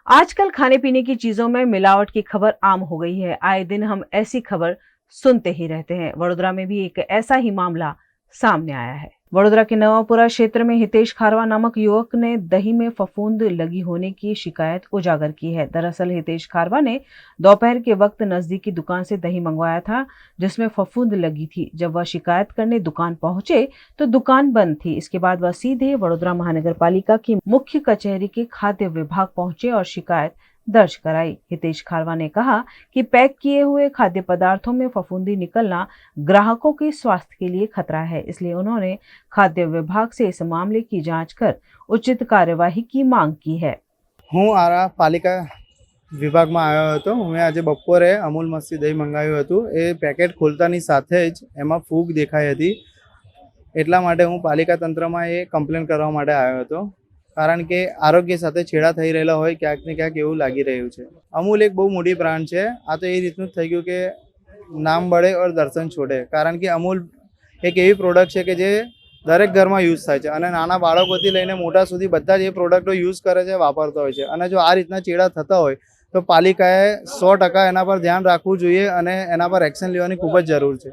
आजकल खाने पीने की चीजों में मिलावट की खबर आम हो गई है। आए दिन हम ऐसी खबर सुनते ही रहते हैं। वडोदरा में भी एक ऐसा ही मामला सामने आया है। वडोदरा के नवापुरा क्षेत्र में हितेश खारवा नामक युवक ने दही में फफूंद लगी होने की शिकायत उजागर की है। दरअसल हितेश खारवा ने दोपहर के वक्त नजदीकी दुकान से दही मंगवाया था, जिसमें फफूंद लगी थी। जब वह शिकायत करने दुकान पहुंचे तो दुकान बंद थी। इसके बाद वह सीधे वडोदरा महानगर पालिका की मुख्य कचहरी के खाद्य विभाग पहुंचे और शिकायत दर्ज कराई। हितेश खारवा ने कहा कि पैक किए हुए खाद्य पदार्थों में फफूंदी निकलना ग्राहकों के स्वास्थ्य के लिए खतरा है, इसलिए उन्होंने खाद्य विभाग से इस मामले की जांच कर उचित कार्यवाही की मांग की है। હું આરા પાલિકા વિભાગમાં આવ્યો હતો। મેં આજે બપોરે અમૂલ મસ્તી દહીં મંગાવ્યું હતું। એ પેકેટ ખોલતાની સાથે જ એમાં ફૂગ દેખાઈ હતી। એટલા માટે હું પાલિકા તંત્રમાં એ કમ્પ્લેન કરવા માટે આવ્યો હતો, કારણ કે આરોગ્ય સાથે છેડા થઈ રહેલા હોય ક્યાંક ને ક્યાંક એવું લાગી રહ્યું છે। અમૂલ એક બહુ મોટી બ્રાન્ડ છે। આ તો એ રીતનું જ થઈ ગયું કે નામ બળે ઓર દર્શન છોડે, કારણ કે અમૂલ એક એવી પ્રોડક્ટ છે કે જે દરેક ઘરમાં યુઝ થાય છે અને નાના બાળકોથી લઈને મોટા સુધી બધા જ એ પ્રોડક્ટો યુઝ કરે છે, વાપરતા હોય છે। અને જો આ રીતના ચેડા થતા હોય તો પાલિકાએ 100% એના પર ધ્યાન રાખવું જોઈએ અને એના પર એક્શન લેવાની ખૂબ જ જરૂર છે।